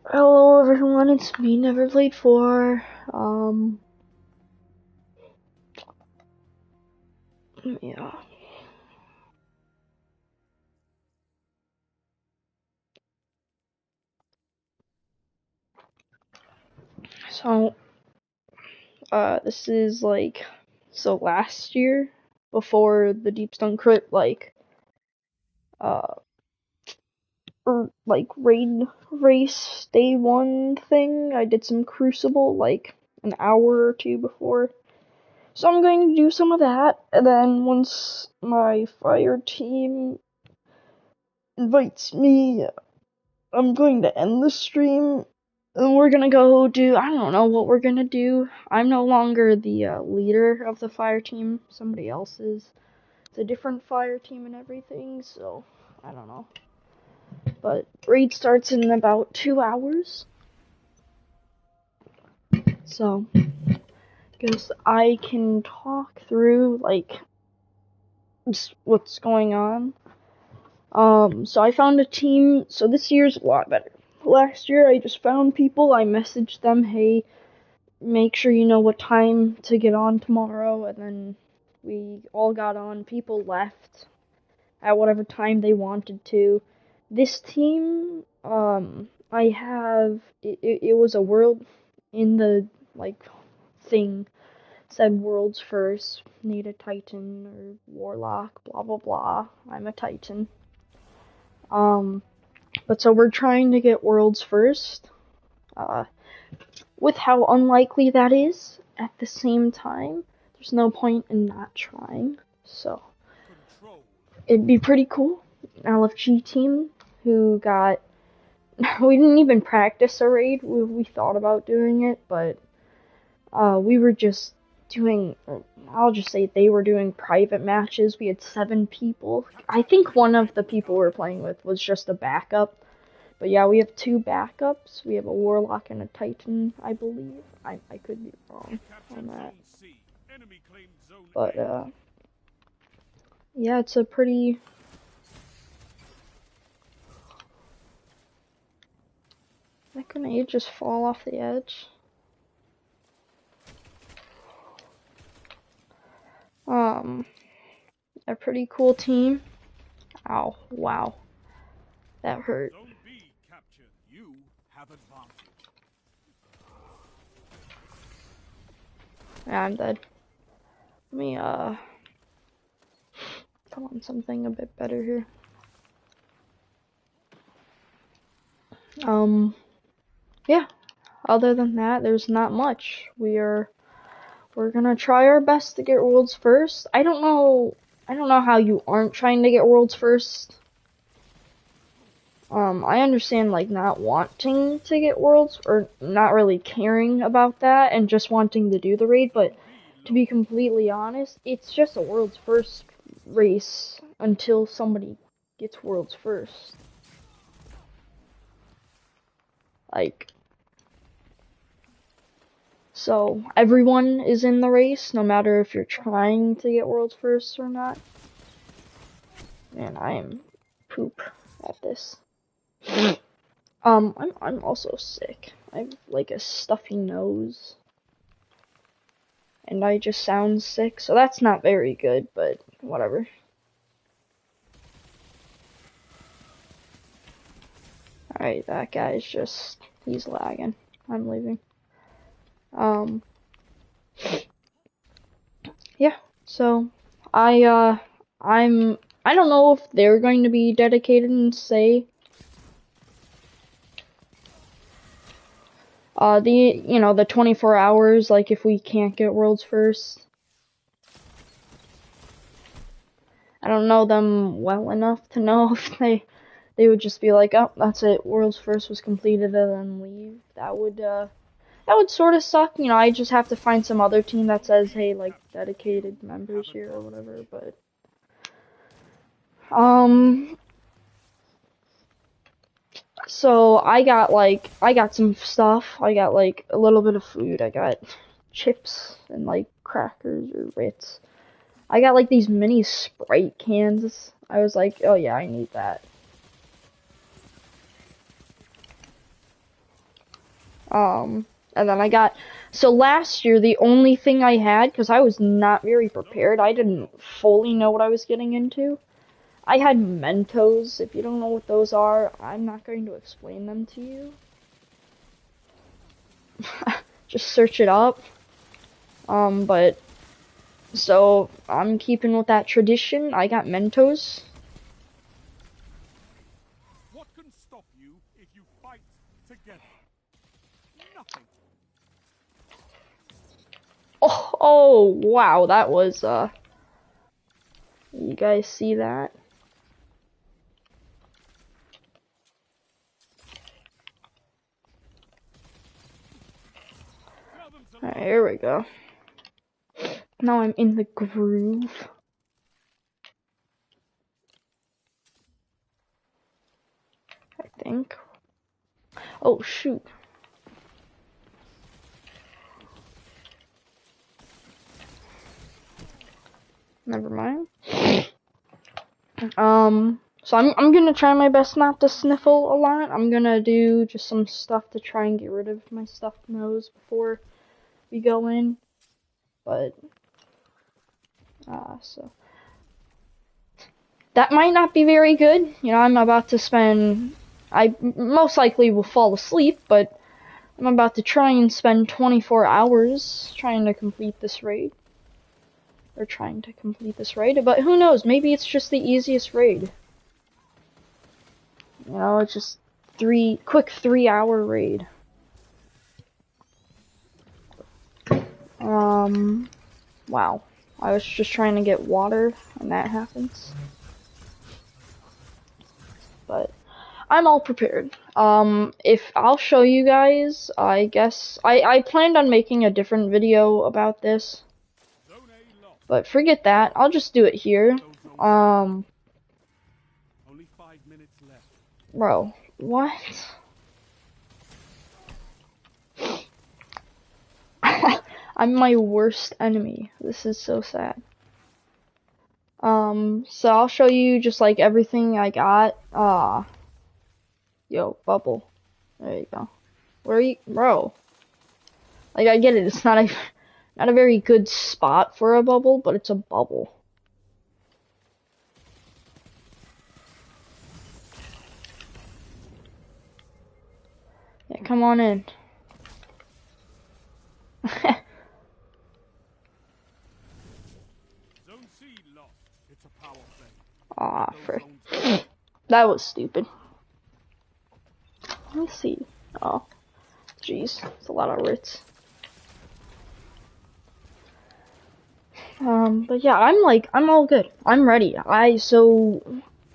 Hello everyone, it's me, Never Played 4. Yeah. So, this is last year, before the Deep Stone Crit, uh, raid race day 1 thing. I did some Crucible, an hour or two before. So I'm going to do some of that, and then once my fire team invites me, I'm going to end the stream, and we're gonna go do, I don't know what we're gonna do. I'm no longer the leader of the fire team, somebody else is. It's a different fire team and everything, so I don't know. But raid starts in about 2 hours, so guess I can talk through what's going on. So I found a team, so this year's a lot better. Last year I just found people, I messaged them, hey, make sure you know what time to get on tomorrow, and then we all got on. People left at whatever time they wanted to. This team, I have, it was a world in the, thing, said worlds first, need a titan, or warlock, blah blah blah, I'm a titan. But so we're trying to get worlds first, with how unlikely that is, at the same time, there's no point in not trying. So, it'd be pretty cool. LFG team, who got... we didn't even practice a raid. We thought about doing it, but we were just doing... I'll just say they were doing private matches. We had 7 people. I think one of the people we were playing with was just a backup. But yeah, we have 2 backups. We have a Warlock and a Titan, I believe. I could be wrong on that. But, yeah, it's a pretty... That grenade just fall off the edge? A pretty cool team. Ow, wow. That hurt. Yeah, I'm dead. Let me, put on something a bit better here. Yeah. Other than that, there's not much. We're gonna try our best to get worlds first. I don't know how you aren't trying to get worlds first. I understand, not wanting to get worlds, or not really caring about that, and just wanting to do the raid, but to be completely honest, it's just a world's first race until somebody gets world's first. So everyone is in the race, no matter if you're trying to get world's first or not. Man, I am poop at this. I'm also sick. I have a stuffy nose. And I just sound sick, so that's not very good, but whatever. Alright, that guy's he's lagging. I'm leaving. Yeah, so I don't know if they're going to be dedicated and say the 24 hours, if we can't get worlds first. I don't know them well enough to know if they would just be like, oh, that's it, worlds first was completed, and then leave. That would sort of suck. I just have to find some other team that says, hey, dedicated members here or whatever, but so I got some stuff. I got a little bit of food. I got chips and crackers or Ritz. I got these mini Sprite cans. I was like, oh yeah, I need that. And then I got, so last year the only thing I had, because I was not very prepared, I didn't fully know what I was getting into. I had Mentos. If you don't know what those are, I'm not going to explain them to you. Just search it up. But, so I'm keeping with that tradition. I got Mentos. What can stop you if you fight together? Nothing. Oh, wow, that was, you guys see that? Alright, here we go. Now I'm in the groove. I think. Oh, shoot. Never mind. So I'm gonna try my best not to sniffle a lot. I'm gonna do just some stuff to try and get rid of my stuffed nose before we go in. But, so. That might not be very good. You know, I'm about to spend, I most likely will fall asleep, but I'm about to try and spend 24 hours trying to complete this raid. Or trying to complete this raid, but who knows, maybe it's just the easiest raid. You know, it's just quick 3-hour raid. Wow. I was just trying to get water, and that happens. But I'm all prepared. If I'll show you guys, I guess, I planned on making a different video about this. But forget that, I'll just do it here. Only 5 minutes left. Bro, what? I'm my worst enemy. This is so sad. So I'll show you just like everything I got. Yo, bubble. There you go. Where are you, bro? Like, I get it, it's not a very good spot for a bubble, but it's a bubble. Yeah, come on in. Zone C lost. It's a power play. Aw, frick. That was stupid. Let me see. Oh, jeez, it's a lot of Ritz. But yeah, I'm all good. I'm ready. I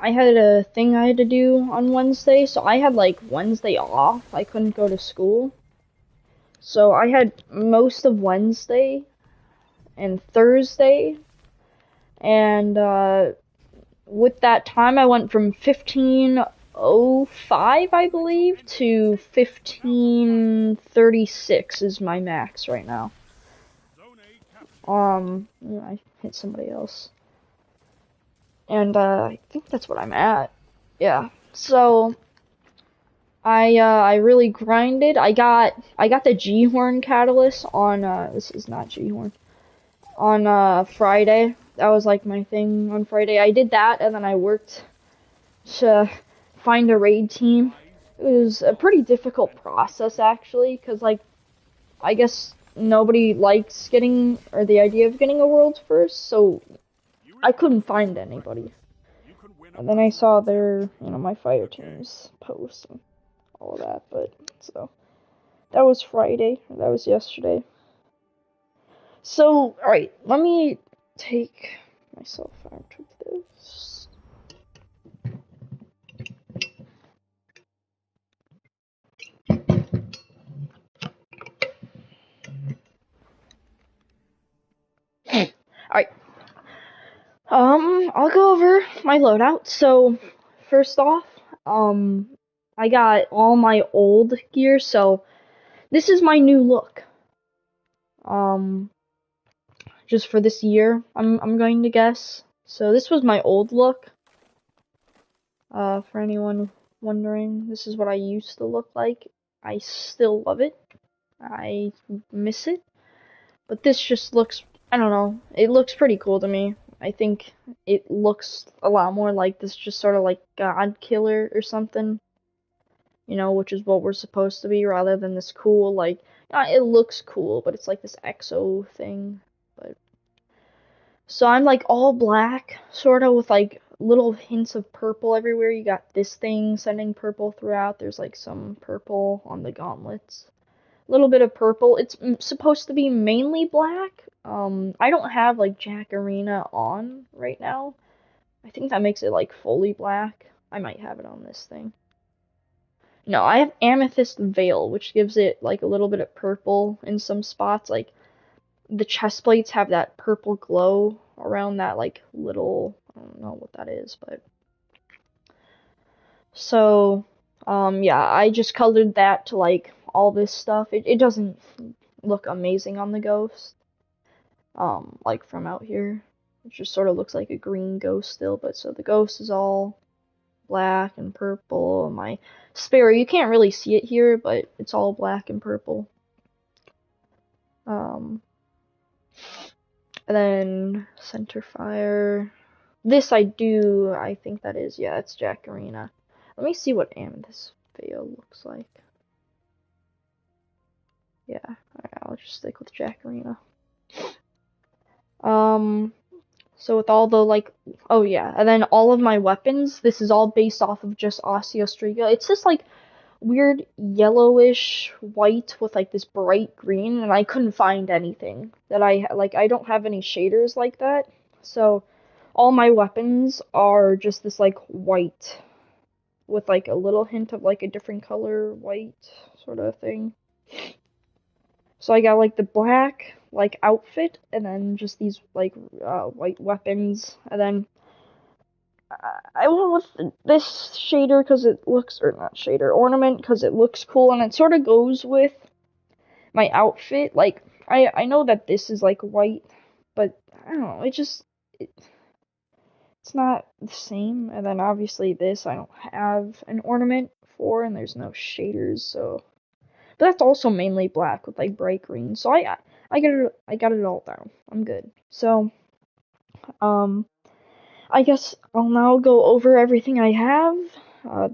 had a thing I had to do on Wednesday, so I had like Wednesday off. I couldn't go to school. So I had most of Wednesday and Thursday, and with that time I went from 15:05, I believe, to 15:36 is my max right now. I hit somebody else. And, I think that's what I'm at. Yeah. So, I really grinded. I got the G-Horn Catalyst on, this is not G-Horn. On, Friday. That was, like, my thing on Friday. I did that, and then I worked to find a raid team. It was a pretty difficult process, actually, because, like, I guess nobody likes getting, or the idea of getting a world first, so I couldn't find anybody. And then I saw their, you know, my fire team's posts and all of that, but, so, that was Friday, that was yesterday. So, alright, let me take myself out of this. Alright. I'll go over my loadout. So, first off, I got all my old gear, so this is my new look. Just for this year, I'm going to guess. So this was my old look. For anyone wondering, this is what I used to look like. I still love it. I miss it. But this just looks, I don't know, it looks pretty cool to me. I think it looks a lot more like this, just sort of like God Killer or something, which is what we're supposed to be, rather than this cool, like, it looks cool, but it's like this EXO thing. But so I'm like all black, sort of with like little hints of purple everywhere. You got this thing sending purple throughout. There's like some purple on the gauntlets. A little bit of purple. It's supposed to be mainly black. I don't have like Jack Arena on right now. I think that makes it like fully black. I might have it on this thing. No, I have Amethyst Veil, which gives it like a little bit of purple in some spots. Like the chest plates have that purple glow around that like little, I don't know what that is, but so yeah, I just colored that to like all this stuff. It doesn't look amazing on the ghost. Like from out here. It just sort of looks like a green ghost still, but so the ghost is all black and purple. My Sparrow, you can't really see it here, but it's all black and purple. Um, and then Center Fire. This I think that is, yeah, it's Jack Arena. Let me see what Amethyst Veil looks like. Yeah, alright, I'll just stick with Jack Arena. So with all the like, oh yeah, and then all of my weapons, this is all based off of just Osteostriga. It's this like weird yellowish white with like this bright green, and I couldn't find anything that I don't have any shaders like that. So all my weapons are just this like white with like a little hint of like a different color white sort of thing. So I got like the black like outfit, and then just these like white weapons, and then I went with this shader because it looks, or not shader, ornament because it looks cool, and it sort of goes with my outfit. Like I know that this is like white, but I don't know, it's not the same. And then obviously this I don't have an ornament for, and there's no shaders, so. But that's also mainly black with like bright green. So I got it all down. I'm good. So um I guess I'll now go over everything I have.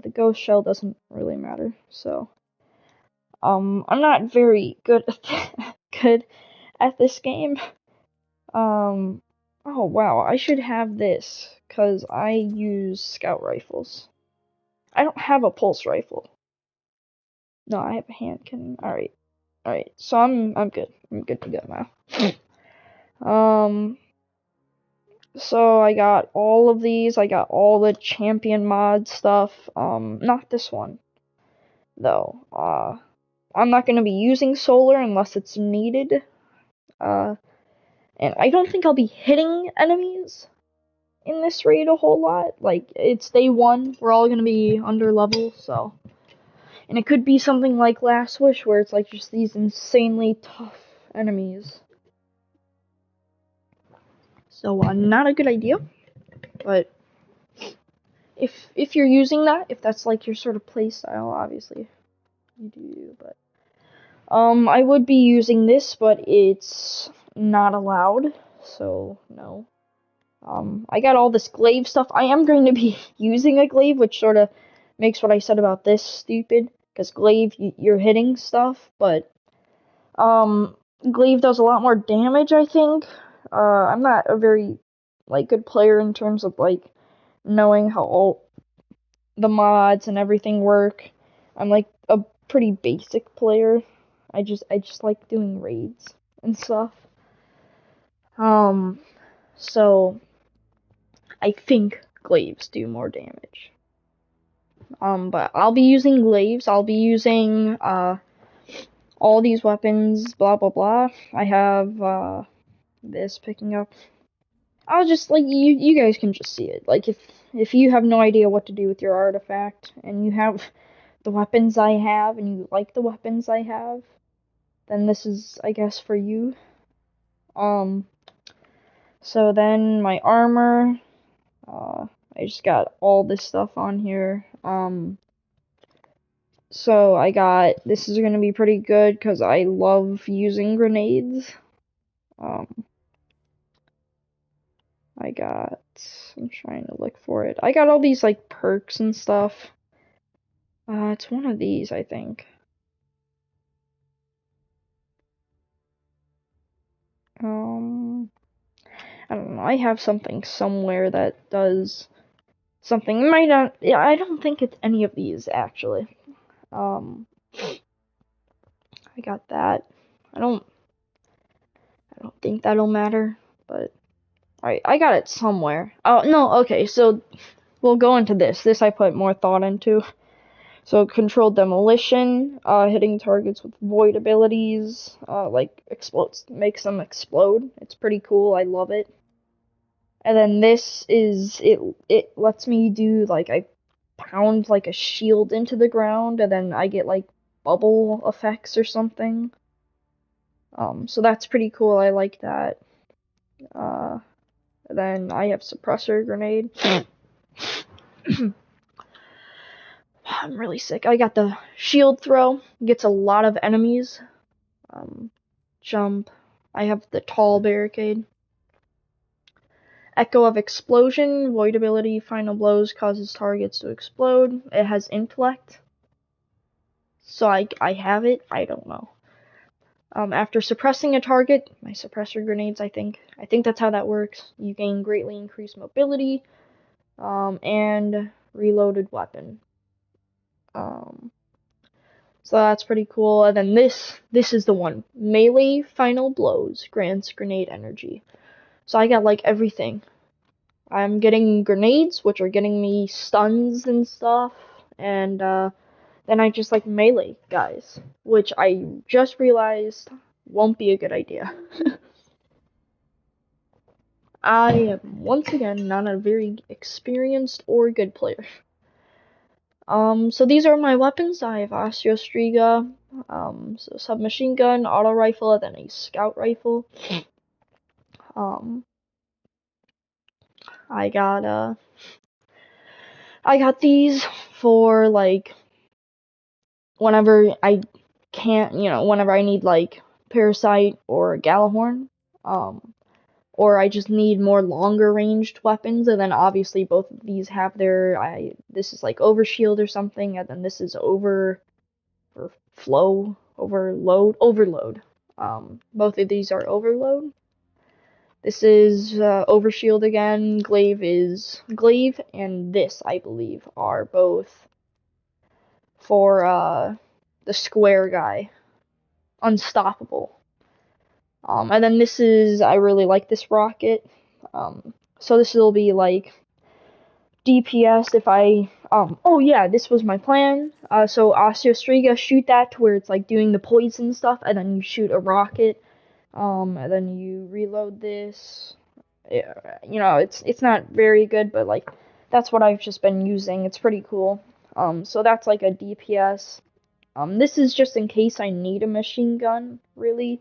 The ghost shell doesn't really matter. So I'm not very good good at this game. Um oh wow, I should have this cuz I use scout rifles. I don't have a pulse rifle. No, I have a hand cannon. All right. All right. So I'm good. I'm good to go now. So I got all of these. I got all the champion mod stuff. Not this one though. I'm not gonna be using solar unless it's needed. Uh, and I don't think I'll be hitting enemies in this raid a whole lot. Like it's day one. We're all gonna be under level, so. And it could be something like Last Wish, where it's like just these insanely tough enemies. So, not a good idea, but if you're using that, if that's like your sort of playstyle, obviously you do. But I would be using this, but it's not allowed, so no. I got all this glaive stuff. I am going to be using a glaive, which sort of makes what I said about this stupid, because glaive you're hitting stuff, but glaive does a lot more damage, I think. I'm not a very like good player in terms of like knowing how all the mods and everything work. I'm like a pretty basic player. I just like doing raids and stuff. Um so I think glaives do more damage. But I'll be using glaives. I'll be using all these weapons, blah blah blah. I have this picking up. I'll just like you guys can just see it. Like if you have no idea what to do with your artifact and you have the weapons I have and you like the weapons I have, then this is I guess for you. Um so then my armor, I just got all this stuff on here. So this is gonna be pretty good because I love using grenades. Um, I'm trying to look for it. I got all these like perks and stuff. It's one of these, I think. Um, I don't know. I have something somewhere that does something. It might not. Yeah, I don't think it's any of these actually. Um, I got that. I don't. I don't think that'll matter, but I got it somewhere. Oh no. Okay, so we'll go into this. This I put more thought into. So controlled demolition, hitting targets with void abilities, like explodes, makes them explode. It's pretty cool. I love it. And then this is it lets me do like I pound like a shield into the ground and then I get like bubble effects or something. So that's pretty cool. I like that. Uh, then I have suppressor grenade. I'm really sick. I got the shield throw. Gets a lot of enemies. Jump. I have the tall barricade. Echo of explosion. Void ability. Final blows causes targets to explode. It has intellect. So I have it. I don't know. After suppressing a target, my suppressor grenades, I think that's how that works. You gain greatly increased mobility, and reloaded weapon. So that's pretty cool. And then this is the one. Melee final blows grants grenade energy. So I got like everything. I'm getting grenades, which are getting me stuns and stuff, and then I just like melee guys, which I just realized won't be a good idea. I am once again not a very experienced or good player. So these are my weapons. I have Osteostriga, so submachine gun, auto rifle, and then a scout rifle. Um, I got I got these for like whenever I can't, whenever I need like Parasite or Galahorn, or I just need more longer ranged weapons, and then obviously both of these have this is like overshield or something, and then this is overload. Both of these are overload. This is overshield again. Glaive, and this I believe are both for the square guy, unstoppable. And then I really like this rocket. So this will be like DPS if oh yeah, this was my plan. So Osteostriga, shoot that to where it's like doing the poison stuff, and then you shoot a rocket. And then you reload this. Yeah, it's not very good, but like that's what I've just been using. It's pretty cool. So that's like a DPS. This is just in case I need a machine gun, really.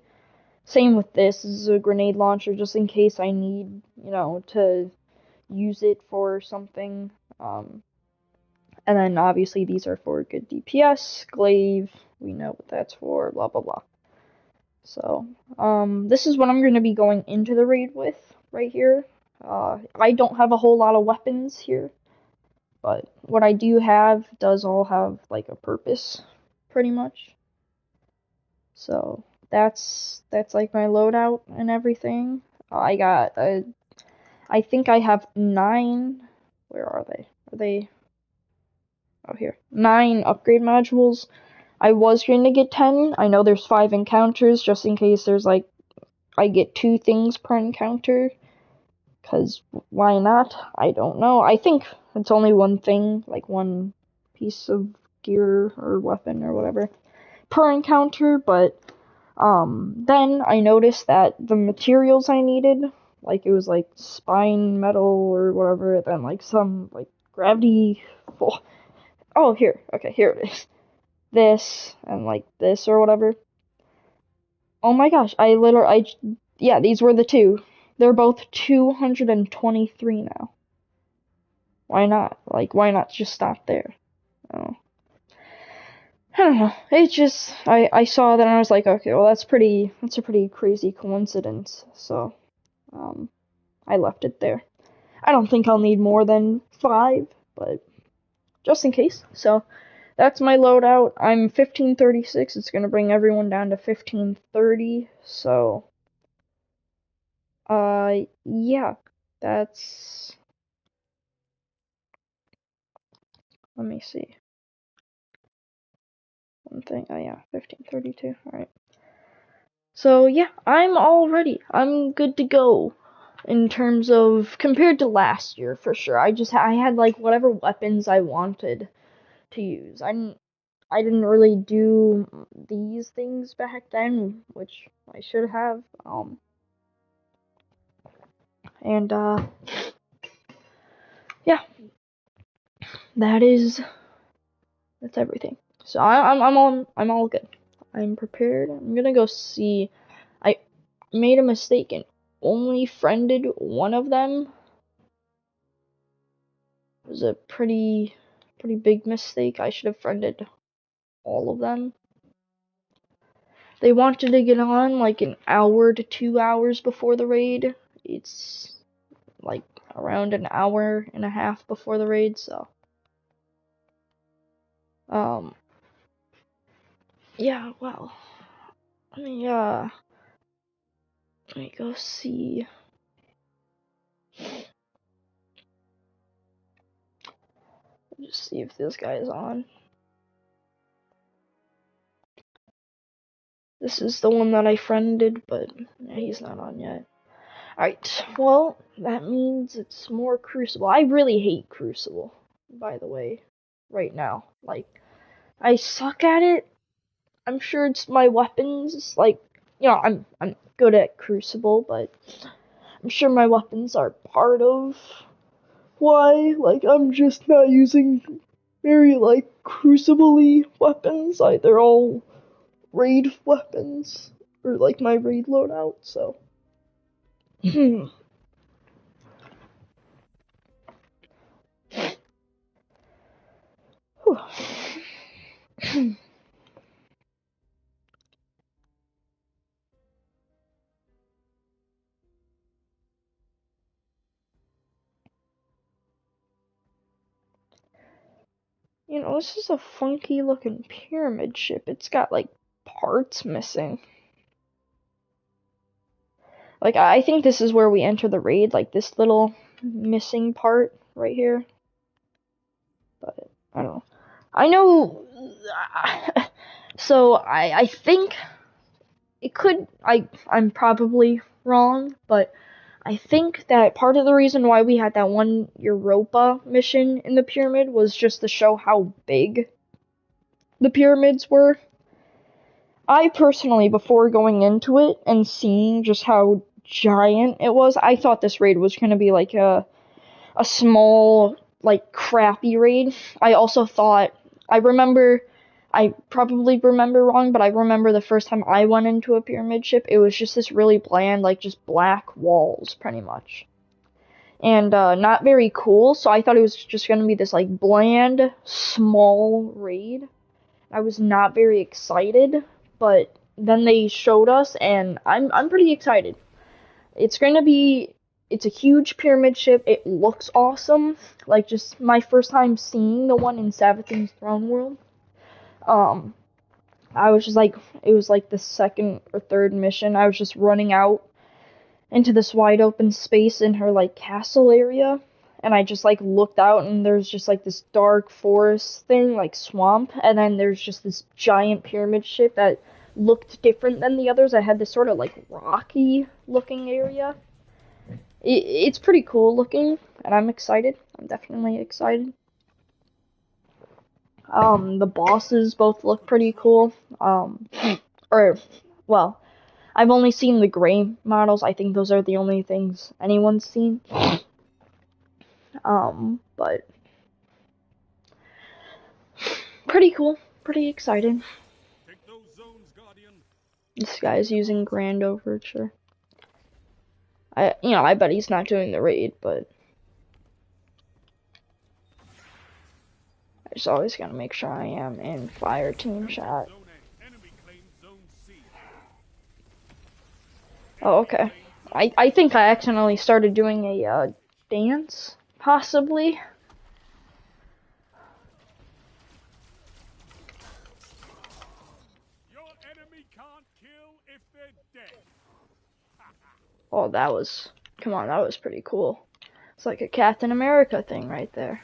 Same with this. This is a grenade launcher just in case I need, to use it for something. And then obviously these are for good DPS. Glaive, we know what that's for, blah blah blah. So, this is what I'm going to be going into the raid with right here. I don't have a whole lot of weapons here, but what I do have does all have like a purpose, pretty much. So that's like my loadout and everything. I think I have 9. Where are they? Are they? Oh, here. 9 upgrade modules. I was going to get 10. I know there's 5 encounters, just in case there's like I get 2 things per encounter. Cause why not? I don't know. I think it's only one thing, like one piece of gear or weapon or whatever per encounter, but then I noticed that the materials I needed, like it was like spine metal or whatever, then like some like gravity. Oh, here. Okay, here it is. This and like this or whatever. Oh my gosh, yeah, these were the 2. They're both 223 now. Why not? Like, why not just stop there? Oh. I don't know. It just I saw that and I was like, okay, well that's a pretty crazy coincidence. So um I left it there. I don't think I'll need more than 5, but just in case. So that's my loadout. I'm 1536. It's gonna bring everyone down to 1530. So yeah, that's. Let me see. One thing. Oh yeah, 1532. All right. So yeah, I'm all ready. I'm good to go in terms of compared to last year for sure. I had like whatever weapons I wanted to use. I didn't really do these things back then, which I should have. And yeah, that is that's everything. So I'm all good. I'm prepared. I'm gonna go see. I made a mistake and only friended one of them. It was a pretty big mistake. I should have friended all of them. They wanted to get on like an hour to 2 hours before the raid. It's like around an hour and a half before the raid, so um yeah, well, let me go see. Just see if this guy is on. This is the one that I friended, but yeah, he's not on yet. Alright, well, that means it's more Crucible. I really hate Crucible, by the way, right now. Like, I suck at it. I'm sure it's my weapons. Like, I'm good at Crucible, but I'm sure my weapons are part of why. Like, I'm just not using very, like, Crucible-y weapons. Like, they're all raid weapons. Or, like, my raid loadout, so. Hmm. This is a funky looking pyramid ship. It's got, like, parts missing. Like, I think this is where we enter the raid, like, this little missing part right here. But, I don't know. I know... So, I think it could... I'm probably wrong, but I think that part of the reason why we had that one Europa mission in the pyramid was just to show how big the pyramids were. I personally, before going into it and seeing just how giant it was, I thought this raid was going to be like a small, like, crappy raid. I also thought, I probably remember wrong, but I remember the first time I went into a pyramid ship, it was just this really bland, like, just black walls, pretty much. And, not very cool, so I thought it was just gonna be this, like, bland, small raid. I was not very excited, but then they showed us, and I'm pretty excited. It's gonna be it's a huge pyramid ship. It looks awesome. Like, just my first time seeing the one in Savathun's Throne World. Um, I was just like, it was like the second or third mission. I was just running out into this wide open space in her like castle area, and I just like looked out and there's just like this dark forest thing, like swamp, and then there's just this giant pyramid ship that looked different than the others. I had this sort of like rocky looking area. It's pretty cool looking, and I'm excited. I'm definitely excited. The bosses both look pretty cool. Or, well, I've only seen the gray models. I think those are the only things anyone's seen. But pretty cool. Pretty excited. Take those zones, Guardian. This guy's using Grand Overture. I bet he's not doing the raid, but just always gotta make sure I am in fire team shot. Zone A. Enemy claims Zone C. Oh, okay. I think I accidentally started doing a dance, possibly. Your enemy can't kill if they're dead. Oh, that was, come on, that was pretty cool. It's like a Captain America thing right there.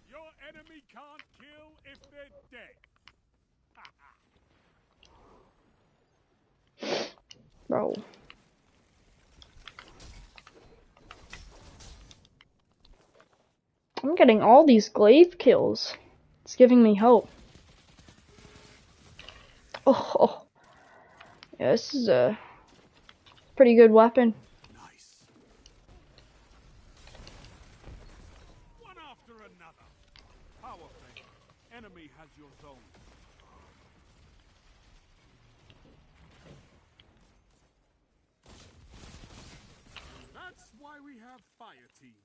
Your enemy can't kill if they're dead. Bro. I'm getting all these glaive kills. It's giving me hope. Oh, yeah, this is a pretty good weapon. Nice. One after another. Power play. Enemy has your zone. That's why we have fire teams.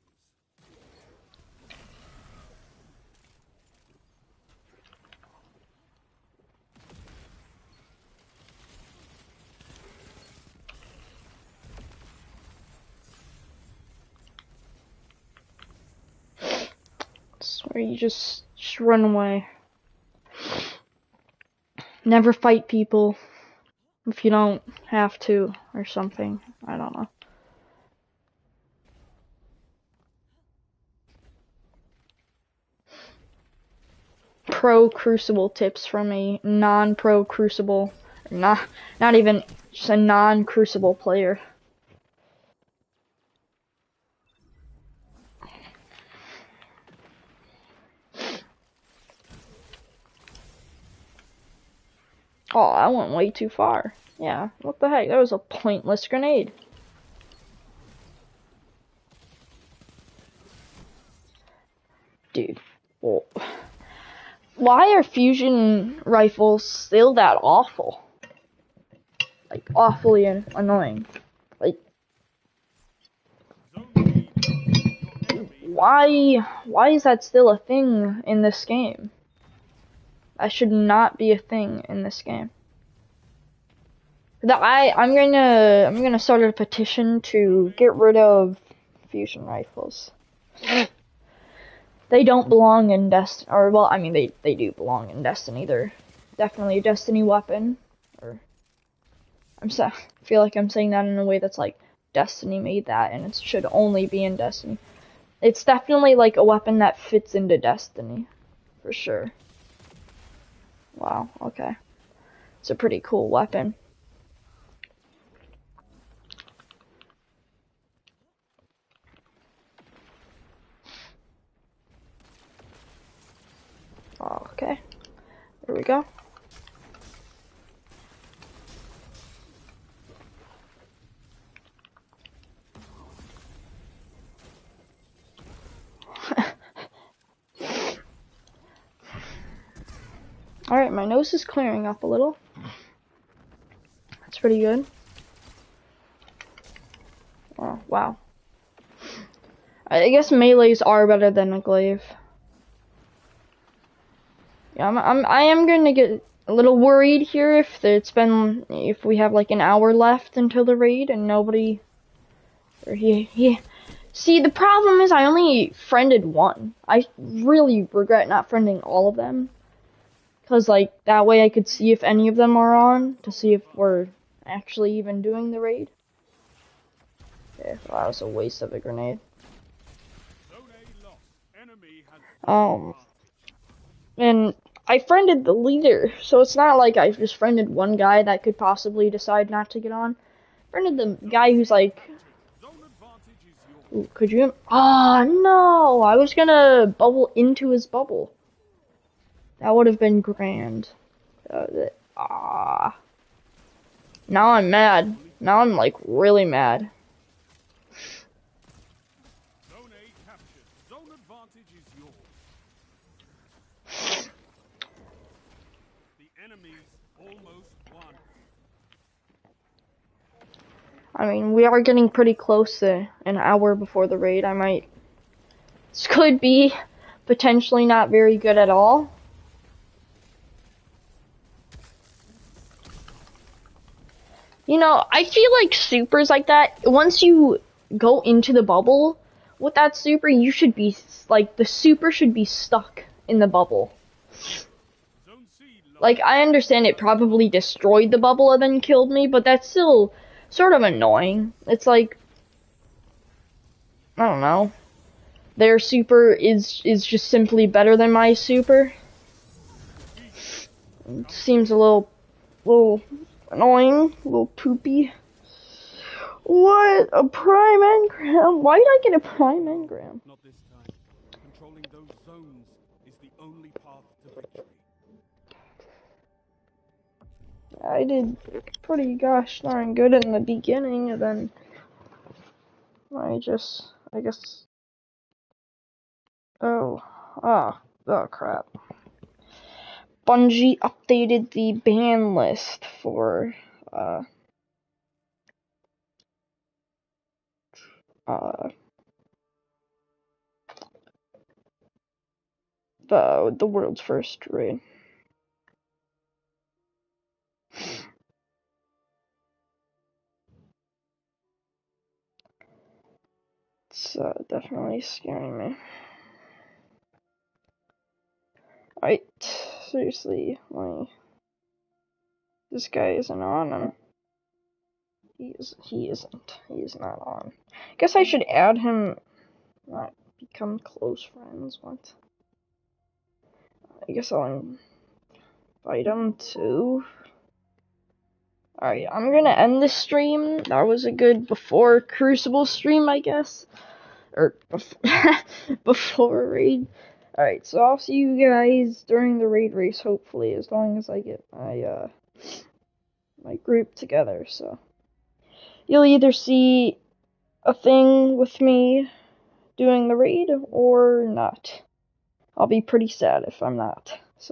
It's where you just run away. Never fight people if you don't have to or something. I don't know. Pro Crucible tips from a non-pro Crucible, not even just a non-Crucible player. Oh, I went way too far. Yeah, what the heck? That was a pointless grenade. Dude, well, why are fusion rifles still that awful? Like, awfully annoying. Like, Zone B belongs to your enemy. why is that still a thing in this game? That should not be a thing in this game. I'm gonna start a petition to get rid of fusion rifles. They don't belong in Destiny, or well, I mean they do belong in Destiny. They're definitely a Destiny weapon. Or I feel like I'm saying that in a way that's like Destiny made that, and it should only be in Destiny. It's definitely like a weapon that fits into Destiny, for sure. Wow. Okay, it's a pretty cool weapon. Okay, there we go. Alright, my nose is clearing up a little. That's pretty good. Oh, wow. I guess melees are better than a glaive. Yeah, I am gonna get a little worried here if we have like an hour left until the raid and nobody, or see, the problem is I only friended one. I really regret not friending all of them. Cause like, that way I could see if any of them are on, to see if we're actually even doing the raid. Yeah, well, that was a waste of a grenade. Zone A lost. Enemy has And I friended the leader, so it's not like I just friended one guy that could possibly decide not to get on. Friended the guy who's like, zone advantage is yours. ooh, could you? Ah, no! I was gonna bubble into his bubble. That would have been grand. Now I'm mad. Now I'm like really mad. Zone A captured. Zone advantage is yours. The enemy I mean, we are getting pretty close to an hour before the raid. This could be potentially not very good at all. You know, I feel like supers like that, once you go into the bubble with that super, you should be, like, the super should be stuck in the bubble. Like, I understand it probably destroyed the bubble and then killed me, but that's still sort of annoying. It's like, I don't know. Their super is just simply better than my super. It seems a little annoying, a little poopy. What? A prime engram? Why did I get a prime engram? Not this time. Controlling those zones is the only path to victory. I did pretty gosh darn good in the beginning, and then I guess, oh crap. Bungie updated the ban list for, the world's first raid. It's definitely scaring me. Alright, seriously, this guy isn't on, and he isn't. He is not on. Guess I should add him, not become close friends. What? I guess I'll invite him too. Alright, I'm gonna end this stream. That was a good before Crucible stream, I guess. Or before raid. Alright, so I'll see you guys during the raid race, hopefully, as long as I get my group together. So you'll either see a thing with me doing the raid or not. I'll be pretty sad if I'm not.